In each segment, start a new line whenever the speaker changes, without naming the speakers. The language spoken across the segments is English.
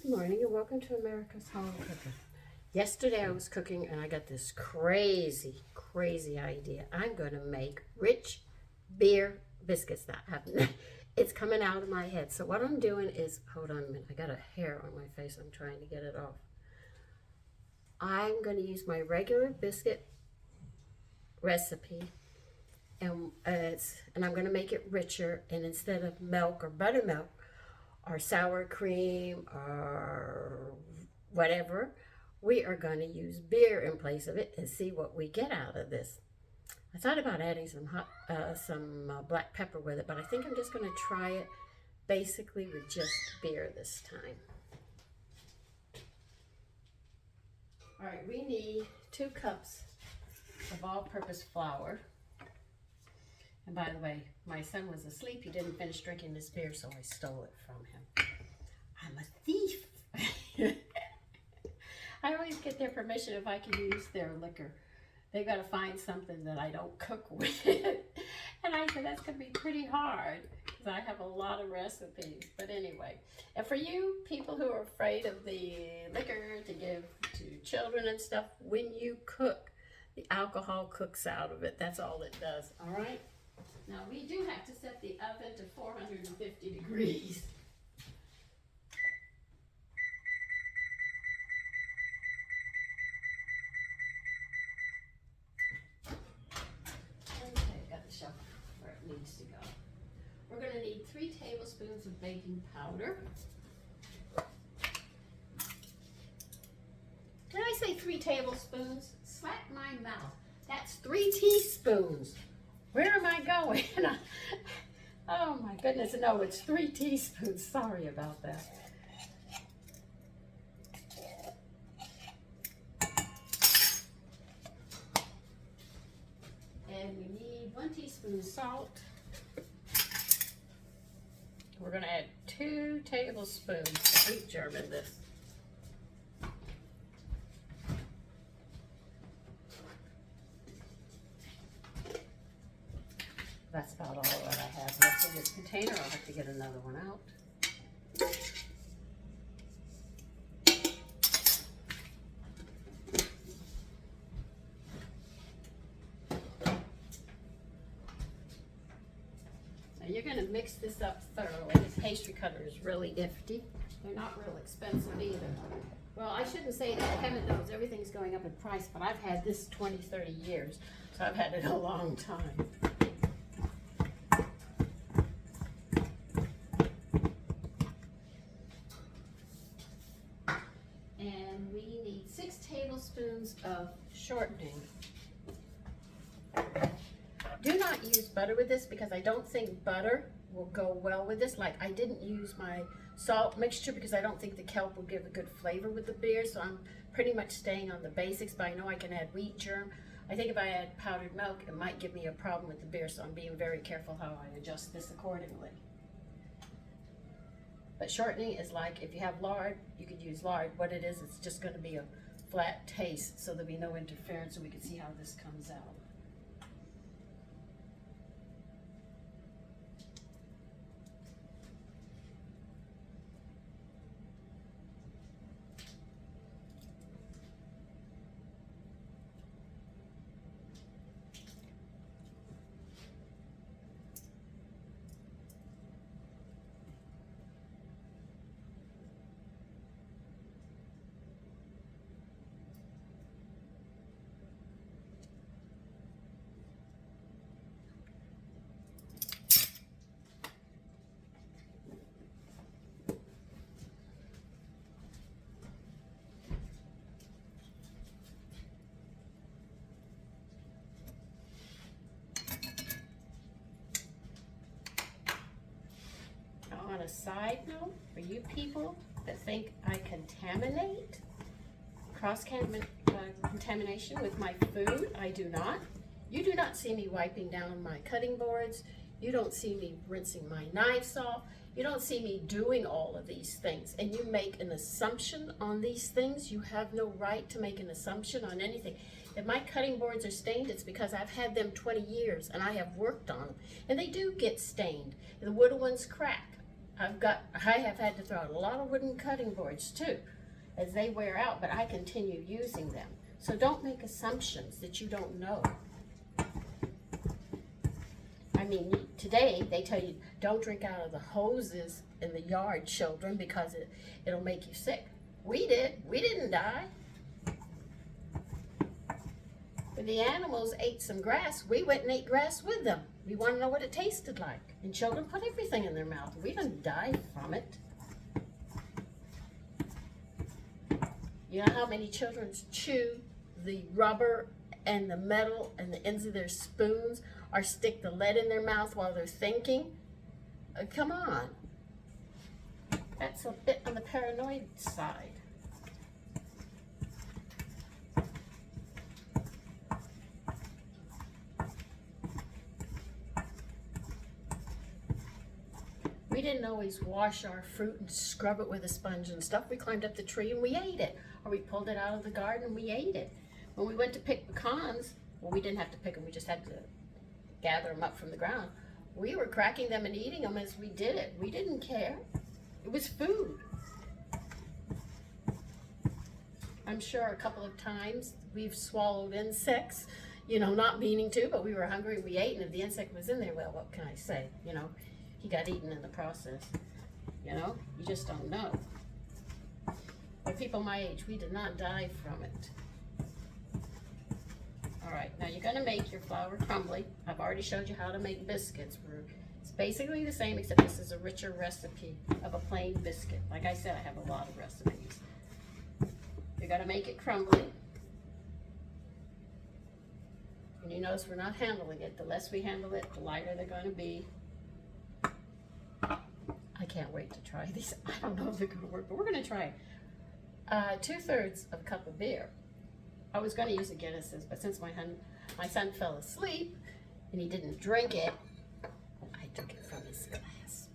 Good morning and welcome to America's Home Cooking. Yesterday I was cooking and I got this crazy idea. I'm going to make rich beer biscuits. It's coming out of my head. So what I'm doing is, hold on a minute, I got a hair on my face. I'm trying to get it off. I'm going to use my regular biscuit recipe and I'm going to make it richer, and instead of milk or buttermilk or sour cream or whatever, we are going to use beer in place of it and see what we get out of this. I thought about adding some black pepper with it, but I think I'm just going to try it basically with just beer this time. All right, we need 2 cups of all-purpose flour. And by the way, my son was asleep. He didn't finish drinking this beer, so I stole it from him. I'm a thief. I always get their permission if I can use their liquor. They've got to find something that I don't cook with. And I said, that's going to be pretty hard because I have a lot of recipes. But anyway, and for you people who are afraid of the liquor to give to children and stuff, when you cook, the alcohol cooks out of it. That's all it does, all right? Now, we do have to set the oven to 450 degrees. Okay, got the shelf where it needs to go. We're going to need 3 tablespoons of baking powder. Did I say 3 tablespoons? Slap my mouth. That's 3 teaspoons. Where am I going? Oh my goodness, no, it's 3 teaspoons. Sorry about that. And we need 1 teaspoon of salt. We're going to add 2 tablespoons of wheat germ in this. That's about all that I have left in this container. I'll have to get another one out. Now you're going to mix this up thoroughly. This pastry cutter is really nifty. They're not real expensive either. Well, I shouldn't say that. Heaven knows everything's going up in price, but I've had this 20, 30 years, so I've had it a long time. And we need 6 tablespoons of shortening. Do not use butter with this because I don't think butter will go well with this. Like, I didn't use my salt mixture because I don't think the kelp will give a good flavor with the beer, so I'm pretty much staying on the basics, but I know I can add wheat germ. I think if I add powdered milk, it might give me a problem with the beer, so I'm being very careful how I adjust this accordingly. But shortening is like, if you have lard, you could use lard. What it is, it's just going to be a flat taste, so there'll be no interference, so we can see how this comes out. On a side note, for you people that think I contaminate, contamination with my food, I do not. You do not see me wiping down my cutting boards. You don't see me rinsing my knives off. You don't see me doing all of these things. And you make an assumption on these things. You have no right to make an assumption on anything. If my cutting boards are stained, it's because I've had them 20 years and I have worked on them. And they do get stained. The wood ones crack. I have had to throw out a lot of wooden cutting boards too, as they wear out, but I continue using them. So don't make assumptions that you don't know. I mean, today they tell you, don't drink out of the hoses in the yard, children, because it'll make you sick. We did. We didn't die. When the animals ate some grass, we went and ate grass with them. We want to know what it tasted like. And children put everything in their mouth. We didn't die from it. You know how many children chew the rubber and the metal and the ends of their spoons, or stick the lead in their mouth while they're thinking? Come on. That's a bit on the paranoid side. We didn't always wash our fruit and scrub it with a sponge and stuff. We climbed up the tree and we ate it. Or we pulled it out of the garden and we ate it. When we went to pick pecans, well, we didn't have to pick them, we just had to gather them up from the ground. We were cracking them and eating them as we did it. We didn't care. It was food. I'm sure a couple of times we've swallowed insects, you know, not meaning to, but we were hungry and we ate, and if the insect was in there, well, what can I say? You know, he got eaten in the process. You know, you just don't know. But people my age, we did not die from it. All right, now you're gonna make your flour crumbly. I've already showed you how to make biscuits. It's basically the same, except this is a richer recipe of a plain biscuit. Like I said, I have a lot of recipes. You're gonna make it crumbly. And you notice we're not handling it. The less we handle it, the lighter they're gonna be. I can't wait to try these. I don't know if they're gonna work, but we're gonna try it. 2/3 of a cup of beer. I was going to use a Guinness's, but since my son fell asleep and he didn't drink it, I took it from his glass.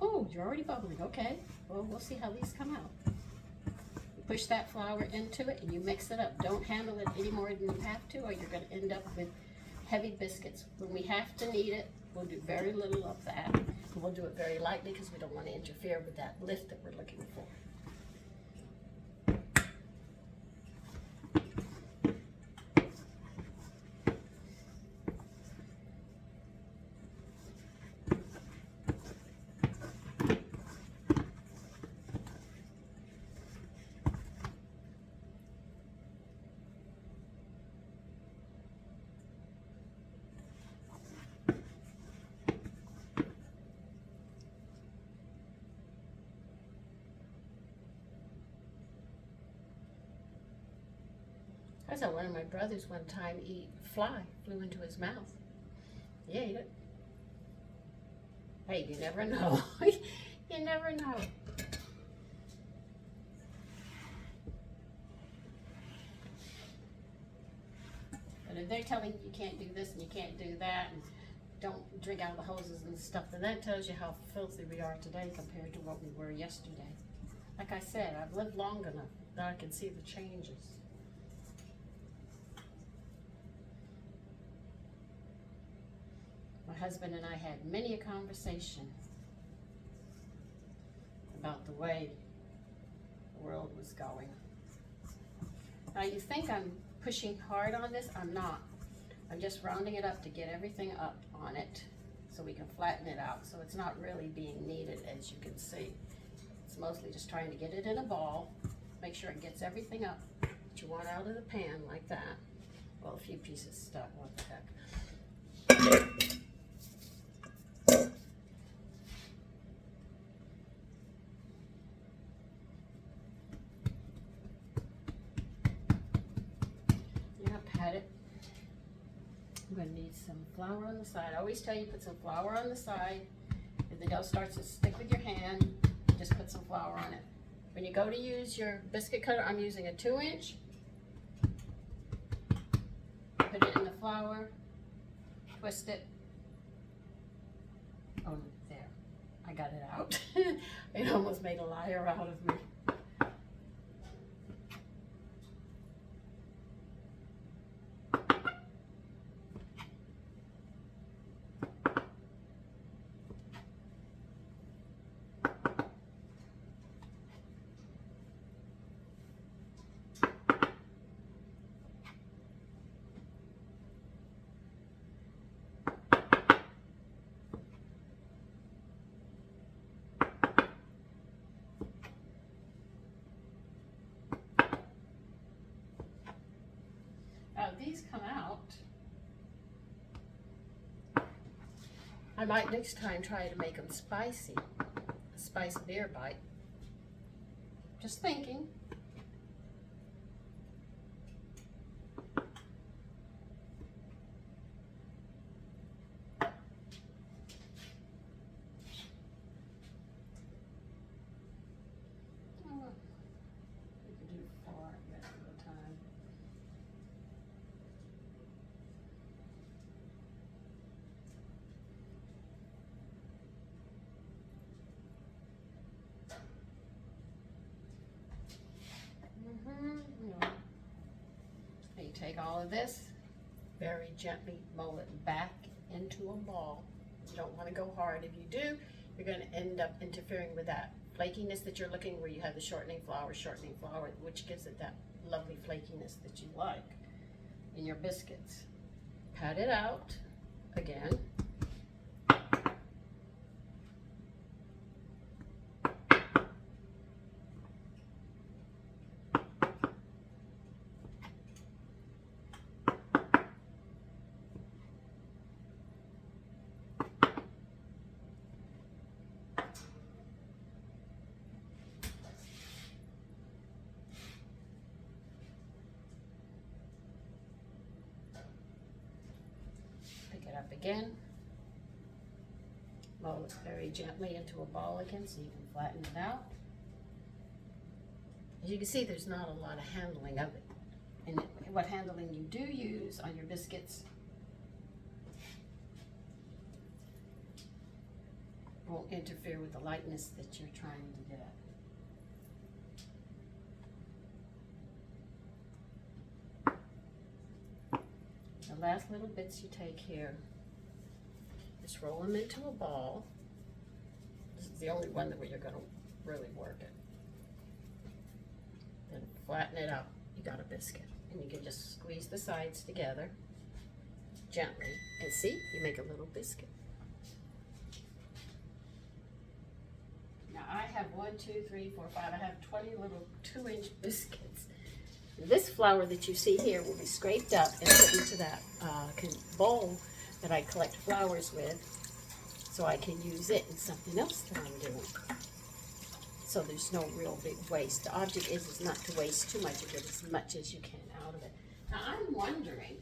Oh, you're already bubbling. Okay. Well, we'll see how these come out. You push that flour into it and you mix it up. Don't handle it any more than you have to, or you're going to end up with heavy biscuits. When we have to knead it, we'll do very little of that. And we'll do it very lightly because we don't want to interfere with that lift that we're looking for. I saw one of my brothers one time eat flew into his mouth. He ate it. Hey, you never know. You never know. But if they're telling you you can't do this and you can't do that, and don't drink out of the hoses and stuff, then that tells you how filthy we are today compared to what we were yesterday. Like I said, I've lived long enough that I can see the changes. My husband and I had many a conversation about the way the world was going. Now you think I'm pushing hard on this? I'm not. I'm just rounding it up to get everything up on it so we can flatten it out. So it's not really being kneaded, as you can see. It's mostly just trying to get it in a ball, make sure it gets everything up that you want out of the pan like that. Well, a few pieces stuck, what the heck. Pat it. I'm going to need some flour on the side. I always tell you put some flour on the side. If the dough starts to stick with your hand, just put some flour on it. When you go to use your biscuit cutter, I'm using a 2-inch. Put it in the flour, twist it. Oh, there. I got it out. It almost made a liar out of me. these come out. I might next time try to make them spicy. A spice beer bite. Just thinking. You take all of this, very gently mold it back into a ball. You don't want to go hard. If you do, you're going to end up interfering with that flakiness that you're looking, where you have the shortening flour, which gives it that lovely flakiness that you like in your biscuits. Pat it out again. Up again, mold it very gently into a ball again so you can flatten it out. As you can see, there's not a lot of handling of it, and what handling you do use on your biscuits won't interfere with the lightness that you're trying to get at. The last little bits you take here, just roll them into a ball. This is the only one that you're going to really work it. Then flatten it out. You got a biscuit. And you can just squeeze the sides together gently. And see, you make a little biscuit. Now I have 1, 2, 3, 4, 5. I have 20 little 2-inch biscuits. This flour that you see here will be scraped up and put into that bowl that I collect flowers with, so I can use it in something else that I'm doing. So there's no real big waste. The object is not to waste too much of it, as much as you can out of it. Now I'm wondering,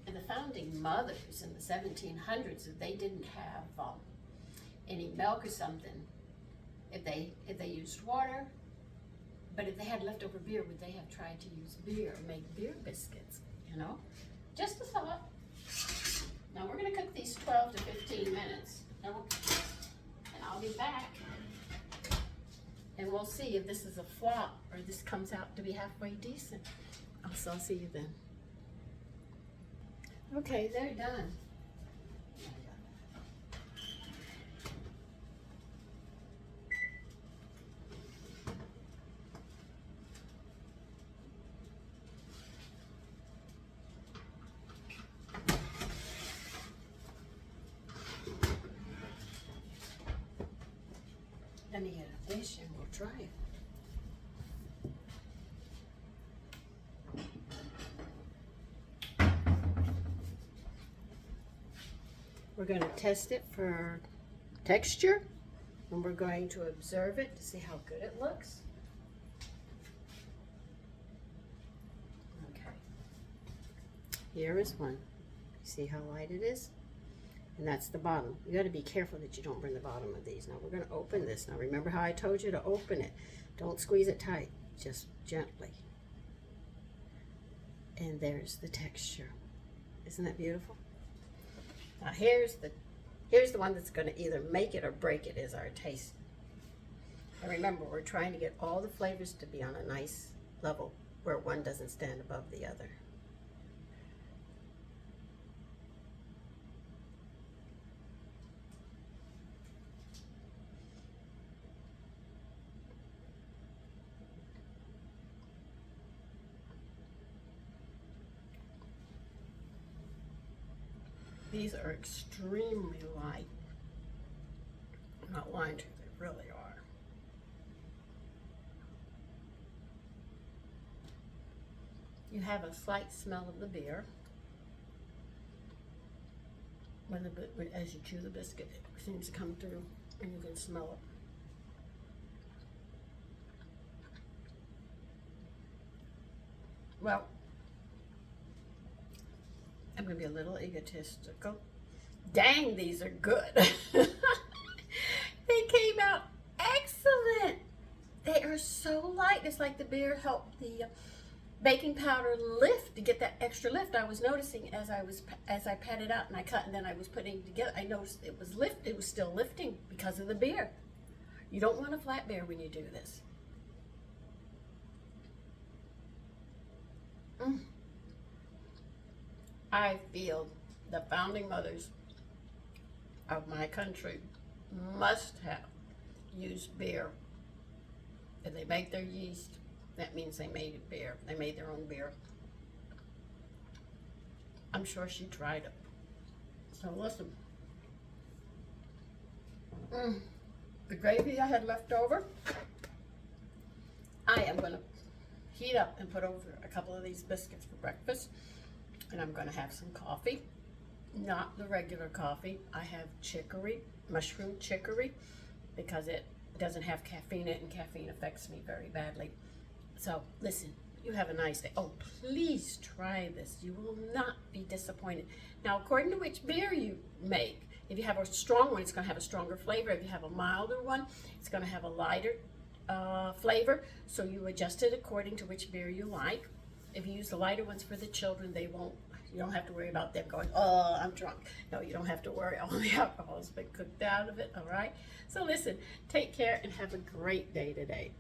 in the founding mothers in the 1700s, if they didn't have any milk or something, if they used water. But if they had leftover beer, would they have tried to use beer or make beer biscuits? You know, just a thought. Now we're going to cook these 12 to 15 minutes, and I'll be back, and we'll see if this is a flop or this comes out to be halfway decent. So I'll see you then. Okay, they're done. Let me get a dish and we'll try it. We're going to test it for texture, and we're going to observe it to see how good it looks. Okay. Here is one. See how light it is? And that's the bottom. You got to be careful that you don't burn the bottom of these. Now we're going to open this. Now remember how I told you to open it. Don't squeeze it tight, just gently. And there's the texture. Isn't that beautiful? Now here's the one that's going to either make it or break it, is our taste. And remember, we're trying to get all the flavors to be on a nice level where one doesn't stand above the other. These are extremely light. I'm not lying to you, they really are. You have a slight smell of the beer. as you chew the biscuit, it seems to come through and you can smell it. Well, I'm going to be a little egotistical. Dang, these are good. They came out excellent. They are so light. It's like the beer helped the baking powder lift, to get that extra lift. I was noticing as I pat it out and I cut and then I was putting it together, I noticed it was still lifting because of the beer. You don't want a flat beer when you do this. I feel the founding mothers of my country must have used beer. If they make their yeast, that means they made beer. They made their own beer. I'm sure she tried it. So listen. The gravy I had left over, I am going to heat up and put over a couple of these biscuits for breakfast. And I'm going to have some coffee. Not the regular coffee. I have chicory, mushroom chicory, because it doesn't have caffeine in it, and caffeine affects me very badly. So listen, you have a nice day. Oh, please try this. You will not be disappointed. Now, according to which beer you make, if you have a strong one, it's going to have a stronger flavor. If you have a milder one, it's going to have a lighter flavor. So you adjust it according to which beer you like. If you use the lighter ones for the children, you don't have to worry about them going, oh, I'm drunk. No, you don't have to worry. All the alcohol has been cooked out of it, all right? So listen, take care and have a great day today.